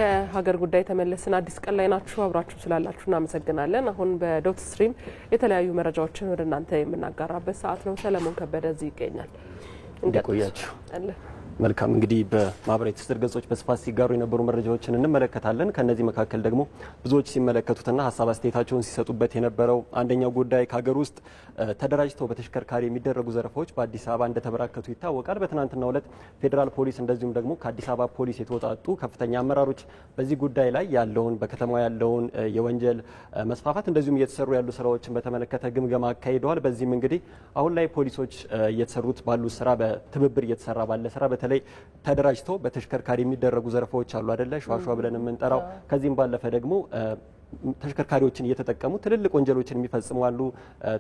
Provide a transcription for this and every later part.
ከሀገር ጉዳይ ተመለስን አዲስ ቀን ላይ ናችሁ አብራችሁ ስላላችሁ እናመሰግናለን። አሁን በዶት ስትሪም የተለያዩ መረጃዎችን ወደ እናንተ የምናጋራበት ሰዓት ነው። ሰለሞን ከበደ እዚህ ይገኛል። እንቆያችሁ መልካም እንግዲህ በማህበራዊ ትስስር ገጾች በስፋት ሲጋሩ የነበሩ መረጃዎችን እንመለከታለን። ከነዚህ መካከል ደግሞ ብዙዎች ሲመለከቱትና ሐሳብ አስተያየታቸውን ሲሰጡበት የነበረው አንደኛው ጉዳይ ከሀገር ውስጥ ተደራጅተው በተሽከርካሪ የሚደረጉ ዘረፋዎች በአዲስ አበባ እንደተበራከቱ ይታወቃል። በትናንትናው ዕለት ፌዴራል ፖሊስ እንደዚሁም ደግሞ ከአዲስ አበባ ፖሊስ የተወጣጡ ከፍተኛ አመራሮች በዚህ ጉዳይ ላይ ያለውን በከተማው ያለውን የወንጀል መስፋፋት እንደዚሁም እየተሰሩ ያሉ ስራዎችን በተመለከተ ግምገማ አካሂደዋል። በዚህም እንግዲህ አሁን ላይ ፖሊሶች እየተሰሩት ባሉ ስራ በትብብር እየተሰራ ባለ ስራ በተለይ ተደራጅተው በተሽከርካሪ የሚደረጉ ዘረፋዎች አሉ አይደለ ሸዋሸዋ ብለን የምንጠራው ከዚህም ባለፈ ደግሞ ተሽከርካሪዎችን እየተጠቀሙ ትልልቅ ወንጀሎችን የሚፈጽሙ አሉ።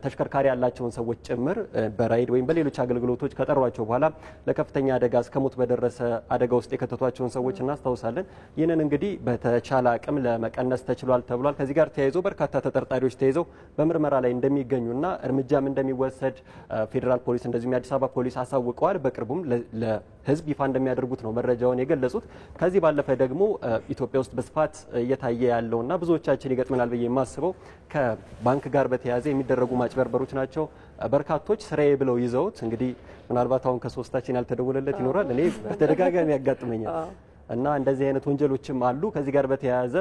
ተሽከርካሪ ያላቸውን ሰዎች ጭምር በራይድ ወይም በሌሎች አገልግሎቶች ከጠሯቸው በኋላ ለከፍተኛ አደጋ እስከሞት በደረሰ አደጋ ውስጥ የከተቷቸውን ሰዎች እናስታውሳለን። ይህንን እንግዲህ በተቻለ አቅም ለመቀነስ ተችሏል ተብሏል። ከዚህ ጋር ተያይዞ በርካታ ተጠርጣሪዎች ተይዘው በምርመራ ላይ እንደሚገኙና እርምጃም እንደሚወሰድ ፌዴራል ፖሊስ እንደዚሁም የአዲስ አበባ ፖሊስ አሳውቀዋል። በቅርቡም ለሕዝብ ይፋ እንደሚያደርጉት ነው መረጃውን የገለጹት። ከዚህ ባለፈ ደግሞ ኢትዮጵያ ውስጥ በስፋት እየታየ ያለውና ብዙዎቻችን ይገጥመናል ብዬ የማስበው ከባንክ ጋር በተያያዘ የሚደረጉ ማጭበርበሮች ናቸው። በርካቶች ስራዬ ብለው ይዘውት እንግዲህ ምናልባት አሁን ከሶስታችን ያልተደወለለት ይኖራል። እኔ በተደጋጋሚ ያጋጥመኛል እና እንደዚህ አይነት ወንጀሎችም አሉ። ከዚህ ጋር በተያያዘ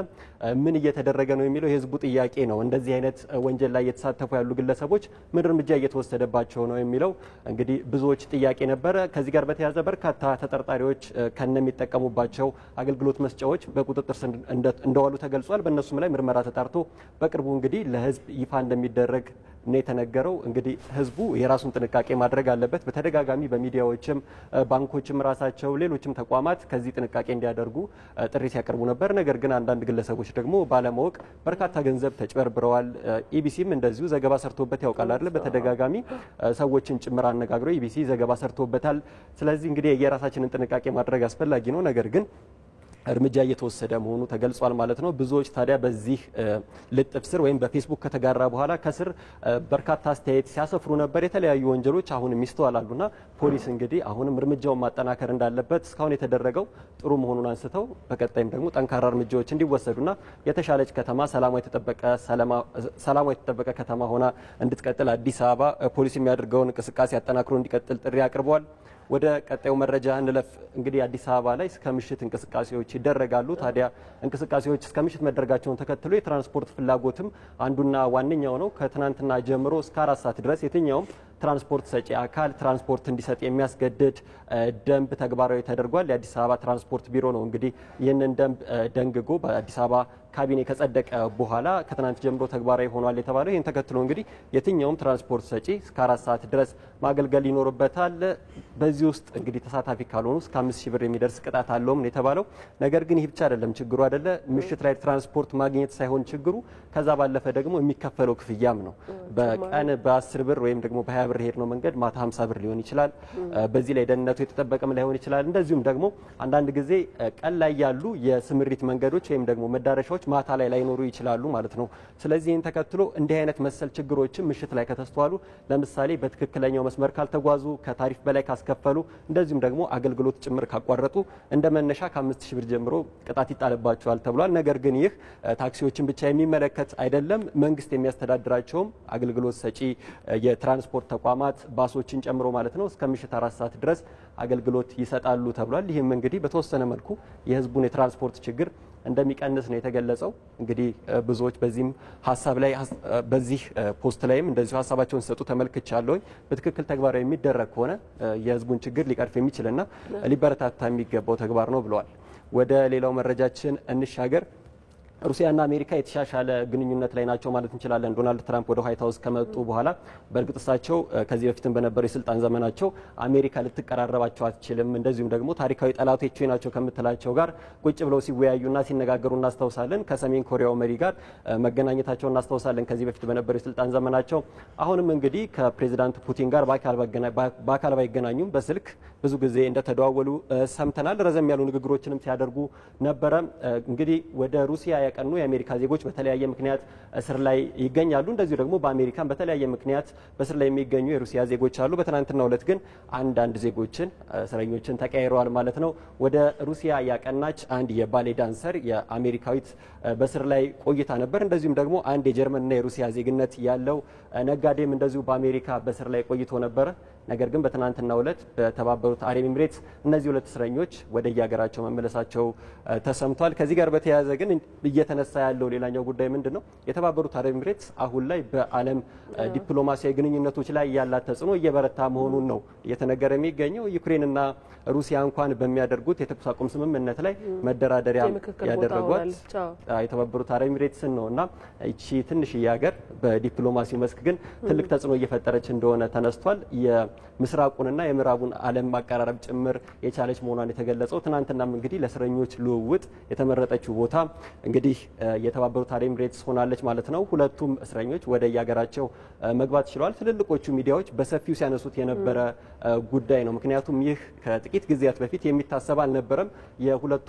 ምን እየተደረገ ነው የሚለው የህዝቡ ጥያቄ ነው። እንደዚህ አይነት ወንጀል ላይ የተሳተፉ ያሉ ግለሰቦች ምን እርምጃ እየተወሰደባቸው ነው የሚለው እንግዲህ ብዙዎች ጥያቄ ነበረ። ከዚህ ጋር በተያያዘ በርካታ ተጠርጣሪዎች ከነሚጠቀሙባቸው አገልግሎት መስጫዎች በቁጥጥር ስር እንደዋሉ ተገልጿል። በእነሱም ላይ ምርመራ ተጣርቶ በቅርቡ እንግዲህ ለህዝብ ይፋ እንደሚደረግ ነው የተነገረው። እንግዲህ ህዝቡ የራሱን ጥንቃቄ ማድረግ አለበት። በተደጋጋሚ በሚዲያዎችም ባንኮችም ራሳቸው ሌሎችም ተቋማት ከዚህ ጥንቃቄ እንዲያደርጉ ጥሪ ሲያቀርቡ ነበር። ነገር ግን አንዳንድ ግለሰቦች ደግሞ ባለማወቅ በርካታ ገንዘብ ተጭበርብረዋል። ኢቢሲም እንደዚሁ ዘገባ ሰርቶበት ያውቃል አይደል? በተደጋጋሚ ሰዎችን ጭምር አነጋግረው ኢቢሲ ዘገባ ሰርቶበታል። ስለዚህ እንግዲህ የራሳችንን ጥንቃቄ ማድረግ አስፈላጊ ነው። ነገር ግን እርምጃ እየተወሰደ መሆኑ ተገልጿል ማለት ነው። ብዙዎች ታዲያ በዚህ ልጥፍ ስር ወይም በፌስቡክ ከተጋራ በኋላ ከስር በርካታ አስተያየት ሲያሰፍሩ ነበር። የተለያዩ ወንጀሎች አሁንም ይስተዋላሉና ፖሊስ እንግዲህ አሁንም እርምጃውን ማጠናከር እንዳለበት እስካሁን የተደረገው ጥሩ መሆኑን አንስተው በቀጣይም ደግሞ ጠንካራ እርምጃዎች እንዲወሰዱና የተሻለች ከተማ ሰላማዊ የተጠበቀ ከተማ ሆና እንድትቀጥል አዲስ አበባ ፖሊስ የሚያደርገውን እንቅስቃሴ አጠናክሮ እንዲቀጥል ጥሪ አቅርበዋል። ወደ ቀጣዩ መረጃ እንለፍ። እንግዲህ አዲስ አበባ ላይ እስከ ምሽት እንቅስቃሴዎች ይደረጋሉ። ታዲያ እንቅስቃሴዎች እስከ ምሽት መደረጋቸውን ተከትሎ የትራንስፖርት ፍላጎትም አንዱና ዋነኛው ነው። ከትናንትና ጀምሮ እስከ 4 ሰዓት ድረስ የትኛውም ትራንስፖርት ሰጪ አካል ትራንስፖርት እንዲሰጥ የሚያስገድድ ደንብ ተግባራዊ ተደርጓል። የአዲስ አበባ ትራንስፖርት ቢሮ ነው እንግዲህ ይህንን ደንብ ደንግጎ በአዲስ አበባ ካቢኔ ከጸደቀ በኋላ ከትናንት ጀምሮ ተግባራዊ ሆኗል የተባለው። ይህን ተከትሎ እንግዲህ የትኛውም ትራንስፖርት ሰጪ እስከ 4 ሰዓት ድረስ ማገልገል ይኖርበታል። በዚህ ውስጥ እንግዲህ ተሳታፊ ካልሆኑ እስከ 5000 ብር የሚደርስ ቅጣት አለውም የተባለው። ነገር ግን ይህ ብቻ አይደለም ችግሩ አይደለ? ምሽት ላይ ትራንስፖርት ማግኘት ሳይሆን ችግሩ ከዛ ባለፈ ደግሞ የሚከፈለው ክፍያም ነው። በቀን በ10 ብር ወይም ደግሞ በ20 ብር ሄድ ነው መንገድ ማታ 50 ብር ሊሆን ይችላል። በዚህ ላይ ደህንነቱ የተጠበቀም ላይሆን ይችላል። እንደዚሁም ደግሞ አንዳንድ ጊዜ ቀን ላይ ያሉ የስምሪት መንገዶች ወይም ደግሞ መዳረሻዎች ማታ ላይ ላይኖሩ ይችላሉ ማለት ነው። ስለዚህ ይህን ተከትሎ እንዲህ አይነት መሰል ችግሮችም ምሽት ላይ ከተስተዋሉ ለምሳሌ በትክክለኛው መስመር ካልተጓዙ፣ ከታሪፍ በላይ ካስከፈሉ፣ እንደዚሁም ደግሞ አገልግሎት ጭምር ካቋረጡ እንደ መነሻ ከ5000 ብር ጀምሮ ቅጣት ይጣልባቸዋል ተብሏል። ነገር ግን ይህ ታክሲዎችን ብቻ የሚመለከት አይደለም። መንግስት የሚያስተዳድራቸውም አገልግሎት ሰጪ የትራንስፖርት ተቋማት ባሶችን ጨምሮ ማለት ነው እስከ ምሽት 4 ሰዓት ድረስ አገልግሎት ይሰጣሉ ተብሏል። ይህም እንግዲህ በተወሰነ መልኩ የህዝቡን የትራንስፖርት ችግር እንደሚቀንስ ነው የተገለጸው። እንግዲህ ብዙዎች በዚህም ሀሳብ ላይ በዚህ ፖስት ላይም እንደዚሁ ሀሳባቸውን ሲሰጡ ተመልክቻለሁ። በትክክል ተግባራዊ የሚደረግ ከሆነ የህዝቡን ችግር ሊቀርፍ የሚችልና ሊበረታታ የሚገባው ተግባር ነው ብለዋል። ወደ ሌላው መረጃችን እንሻገር። ሩሲያና አሜሪካ የተሻሻለ ግንኙነት ላይ ናቸው ማለት እንችላለን። ዶናልድ ትራምፕ ወደ ዋይት ሃውስ ከመጡ በኋላ በእርግጥ እሳቸው ከዚህ በፊትም በነበረው የስልጣን ዘመናቸው አሜሪካ ልትቀራረባቸው አትችልም፣ እንደዚሁም ደግሞ ታሪካዊ ጠላቶች ናቸው ከምትላቸው ጋር ቁጭ ብለው ሲወያዩና ሲነጋገሩ እናስታውሳለን። ከሰሜን ኮሪያው መሪ ጋር መገናኘታቸውን እናስታውሳለን ከዚህ በፊት በነበረው የስልጣን ዘመናቸው። አሁንም እንግዲህ ከፕሬዚዳንት ፑቲን ጋር በአካል ባይገናኙም በስልክ ብዙ ጊዜ እንደተደዋወሉ ሰምተናል። ረዘም ያሉ ንግግሮችንም ሲያደርጉ ነበረ። እንግዲህ ወደ ሩሲያ ያቀኑ የአሜሪካ ዜጎች በተለያየ ምክንያት እስር ላይ ይገኛሉ። እንደዚሁ ደግሞ በአሜሪካን በተለያየ ምክንያት በእስር ላይ የሚገኙ የሩሲያ ዜጎች አሉ። በትናንትናው ዕለት ግን አንዳንድ ዜጎችን እስረኞችን ተቀያይረዋል ማለት ነው። ወደ ሩሲያ ያቀናች አንድ የባሌ ዳንሰር የአሜሪካዊት በእስር ላይ ቆይታ ነበር። እንደዚሁም ደግሞ አንድ የጀርመንና የሩሲያ ዜግነት ያለው ነጋዴም እንደዚሁ በአሜሪካ በእስር ላይ ቆይቶ ነበረ። ነገር ግን በትናንትናው ዕለት በተባበሩት አረብ ኤሚሬትስ እነዚህ ሁለት እስረኞች ወደ የሀገራቸው መመለሳቸው ተሰምቷል። ከዚህ ጋር በተያያዘ ግን እየተነሳ ያለው ሌላኛው ጉዳይ ምንድን ነው? የተባበሩት አረብ ኤሚሬትስ አሁን ላይ በዓለም ዲፕሎማሲያዊ ግንኙነቶች ላይ ያላት ተጽዕኖ እየበረታ መሆኑን ነው እየተነገረ የሚገኘው። ዩክሬንና ሩሲያ እንኳን በሚያደርጉት የተኩስ አቁም ስምምነት ላይ መደራደሪያ ያደረጓት የተባበሩት አረብ ኤሚሬትስን ነው እና እቺ ትንሽዬ ሀገር በዲፕሎማሲው መስክ ግን ትልቅ ተጽዕኖ እየፈጠረች እንደሆነ ተነስቷል። የምስራቁንና የምዕራቡን ዓለም ማቀራረብ ጭምር የቻለች መሆኗን የተገለጸው ትናንትናም እንግዲህ ለእስረኞች ልውውጥ የተመረጠችው ቦታ እንግዲህ የተባበሩት አረብ ኤሚሬትስ ሆናለች ማለት ነው። ሁለቱም እስረኞች ወደ የሀገራቸው መግባት ችለዋል። ትልልቆቹ ሚዲያዎች በሰፊው ሲያነሱት የነበረ ጉዳይ ነው። ምክንያቱም ይህ ከጥቂት ጊዜያት በፊት የሚታሰብ አልነበረም። የሁለቱ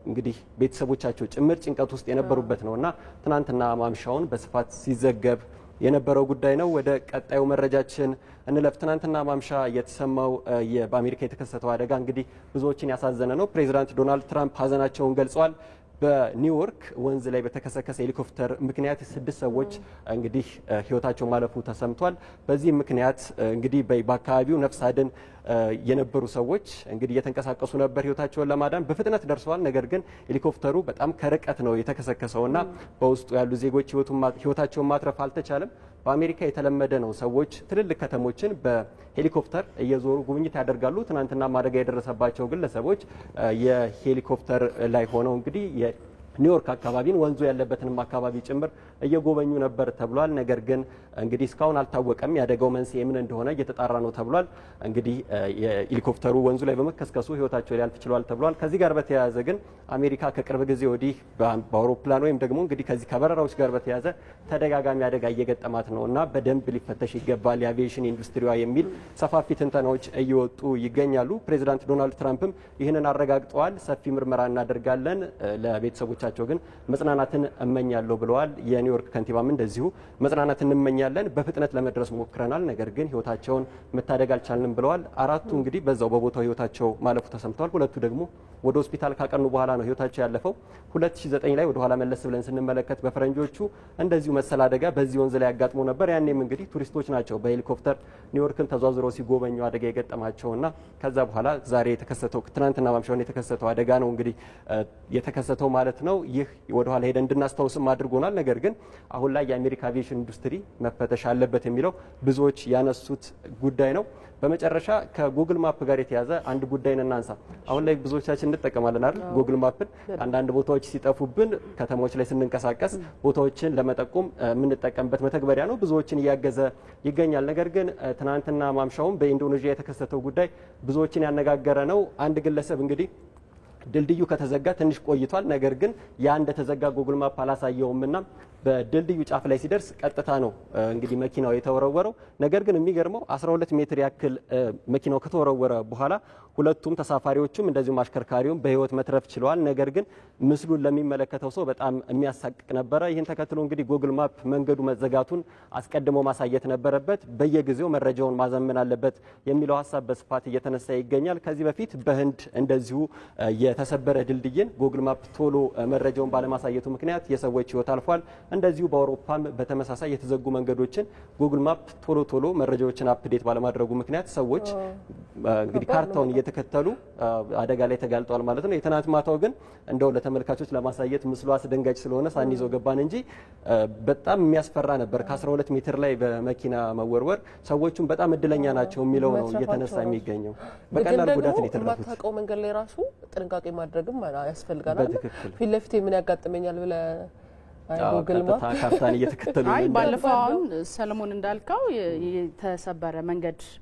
እንግዲህ ቤተሰቦቻቸው ጭምር ጭንቀት ውስጥ የነበሩበት ነውና ትናንትና ማምሻውን በስፋት ሲዘገብ የነበረው ጉዳይ ነው። ወደ ቀጣዩ መረጃችን እንለፍ። ትናንትና ማምሻ የተሰማው በአሜሪካ የተከሰተው አደጋ እንግዲህ ብዙዎችን ያሳዘነ ነው። ፕሬዚዳንት ዶናልድ ትራምፕ ሀዘናቸውን ገልጸዋል። በኒውዮርክ ወንዝ ላይ በተከሰከሰ ሄሊኮፕተር ምክንያት 6 ሰዎች እንግዲህ ህይወታቸው ማለፉ ተሰምቷል። በዚህ ምክንያት እንግዲህ በአካባቢው ነፍስ አድን የነበሩ ሰዎች እንግዲህ እየተንቀሳቀሱ ነበር ህይወታቸውን ለማዳን በፍጥነት ደርሰዋል። ነገር ግን ሄሊኮፕተሩ በጣም ከርቀት ነው የተከሰከሰውና በውስጡ ያሉ ዜጎች ህይወታቸውን ማትረፍ አልተቻለም። በአሜሪካ የተለመደ ነው። ሰዎች ትልልቅ ከተሞችን በሄሊኮፕተር እየዞሩ ጉብኝት ያደርጋሉ። ትናንትና አደጋ የደረሰባቸው ግለሰቦች የሄሊኮፕተር ላይ ሆነው እንግዲህ ኒውዮርክ አካባቢን ወንዙ ያለበትንም አካባቢ ጭምር እየጎበኙ ነበር ተብሏል። ነገር ግን እንግዲህ እስካሁን አልታወቀም ያደጋው መንስኤ ምን እንደሆነ እየተጣራ ነው ተብሏል። እንግዲህ የሄሊኮፕተሩ ወንዙ ላይ በመከስከሱ ህይወታቸው ሊያልፍ ችሏል ተብሏል። ከዚህ ጋር በተያያዘ ግን አሜሪካ ከቅርብ ጊዜ ወዲህ በአውሮፕላን ወይም ደግሞ እንግዲህ ከዚህ ከበረራዎች ጋር በተያያዘ ተደጋጋሚ አደጋ እየገጠማት ነውና በደንብ ሊፈተሽ ይገባል የአቪዬሽን ኢንዱስትሪዋ የሚል ሰፋፊ ትንተናዎች እየወጡ ይገኛሉ። ፕሬዚዳንት ዶናልድ ትራምፕም ይህንን አረጋግጠዋል። ሰፊ ምርመራ እናደርጋለን ለቤተሰቦች ቸው ግን መጽናናትን እመኛለሁ ብለዋል። የኒውዮርክ ከንቲባም እንደዚሁ መጽናናትን እንመኛለን፣ በፍጥነት ለመድረስ ሞክረናል፣ ነገር ግን ህይወታቸውን መታደግ አልቻልንም ብለዋል። አራቱ እንግዲህ በዛው በቦታው ህይወታቸው ማለፉ ተሰምተዋል። ሁለቱ ደግሞ ወደ ሆስፒታል ካቀኑ በኋላ ነው ህይወታቸው ያለፈው። 2009 ላይ ወደ ኋላ መለስ ብለን ስንመለከት በፈረንጆቹ እንደዚሁ መሰል አደጋ በዚህ ወንዝ ላይ ያጋጥሞ ነበር። ያኔም እንግዲህ ቱሪስቶች ናቸው በሄሊኮፕተር ኒውዮርክን ተዟዙረው ሲጎበኙ አደጋ የገጠማቸውና ከዛ በኋላ ዛሬ የተከሰተው ትናንትና ማምሻውን የተከሰተው አደጋ ነው እንግዲህ የተከሰተው ማለት ነው። ይህ ወደ ኋላ ሄደን እንድናስታውስም አድርጎናል። ነገር ግን አሁን ላይ የአሜሪካ አቪዬሽን ኢንዱስትሪ መፈተሽ አለበት የሚለው ብዙዎች ያነሱት ጉዳይ ነው። በመጨረሻ ከጉግል ማፕ ጋር የተያዘ አንድ ጉዳይ እናንሳ። አሁን ላይ ብዙዎቻችን እንጠቀማለን አይደል? ጉግል ማፕን አንዳንድ ቦታዎች ሲጠፉብን ከተሞች ላይ ስንንቀሳቀስ ቦታዎችን ለመጠቆም የምንጠቀምበት መተግበሪያ ነው። ብዙዎችን እያገዘ ይገኛል። ነገር ግን ትናንትና ማምሻውን በኢንዶኔዥያ የተከሰተው ጉዳይ ብዙዎችን ያነጋገረ ነው። አንድ ግለሰብ እንግዲህ ድልድዩ ከተዘጋ ትንሽ ቆይቷል። ነገር ግን ያ እንደተዘጋ ጉግል ማፕ አላሳየውምና በድልድዩ ጫፍ ላይ ሲደርስ ቀጥታ ነው እንግዲህ መኪናው የተወረወረው። ነገር ግን የሚገርመው 12 ሜትር ያክል መኪናው ከተወረወረ በኋላ ሁለቱም ተሳፋሪዎቹም እንደዚሁም አሽከርካሪውም በህይወት መትረፍ ችለዋል። ነገር ግን ምስሉን ለሚመለከተው ሰው በጣም የሚያሳቅቅ ነበረ። ይህን ተከትሎ እንግዲህ ጉግል ማፕ መንገዱ መዘጋቱን አስቀድሞ ማሳየት ነበረበት፣ በየጊዜው መረጃውን ማዘመን አለበት የሚለው ሀሳብ በስፋት እየተነሳ ይገኛል። ከዚህ በፊት በህንድ እንደዚሁ የተሰበረ ድልድይን ጉግል ማፕ ቶሎ መረጃውን ባለማሳየቱ ምክንያት የሰዎች ህይወት አልፏል። እንደዚሁ በአውሮፓም በተመሳሳይ የተዘጉ መንገዶችን ጉግል ማፕ ቶሎ መረጃዎችን አፕዴት ባለማድረጉ ምክንያት ሰዎች እንግዲህ ካርታውን እየተከተሉ አደጋ ላይ ተጋልጠዋል ማለት ነው። የትናንት ማታው ግን እንደው ለተመልካቾች ለማሳየት ምስሉ አስደንጋጭ ስለሆነ ሳንይዘው ገባን እንጂ በጣም የሚያስፈራ ነበር። ከ12 ሜትር ላይ በመኪና መወርወር ሰዎቹም በጣም እድለኛ ናቸው የሚለው ነው እየተነሳ የሚገኘው። በቀላል ጉዳት ነው የተረፉት። ማታውቀው መንገድ ላይ ራሱ ጥንቃቄ ማድረግም ያስፈልጋል። ፊት ለፊት ምን ያጋጥመኛል ብለ ቀጥታ ካርታን እየተከተሉ ነው። አይ ባለፈው አሁን ሰለሞን እንዳልከው የተሰበረ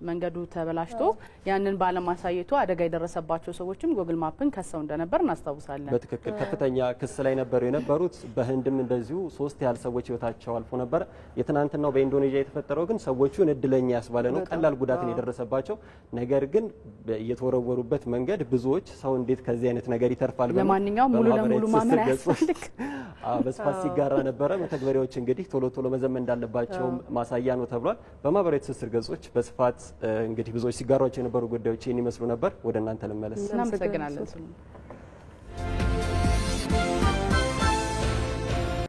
መንገዱ ተበላሽቶ ያንን ባለማሳየቱ አደጋ የደረሰባቸው ሰዎችም ጉግል ማፕን ከሰው እንደነበር እናስታውሳለን። በትክክል ከፍተኛ ክስ ላይ ነበሩ የነበሩት። በህንድም እንደዚሁ 3 ያህል ሰዎች ህይወታቸው አልፎ ነበር። የትናንትናው በኢንዶኔዥያ የተፈጠረው ግን ሰዎቹን እድለኛ ያስባለ ነው። ቀላል ጉዳትን የደረሰባቸው ነገር ግን የተወረወሩበት መንገድ ብዙዎች ሰው እንዴት ከዚህ አይነት ነገር ይተርፋል ብለው ለማንኛውም ሙሉ ለሙሉ ማመን ያስፈልግ በስፋት ሲጋራ ነበረ። መተግበሪያዎች እንግዲህ ቶሎ መዘመን እንዳለባቸው ማሳያ ነው ተብሏል። በማህበራዊ ትስስር ገጾች በስፋት እንግዲህ ብዙዎች ሲጋሯቸው የነበሩ ጉዳዮች ይህን ይመስሉ ነበር። ወደ እናንተ ልመለስ። እናመሰግናለን።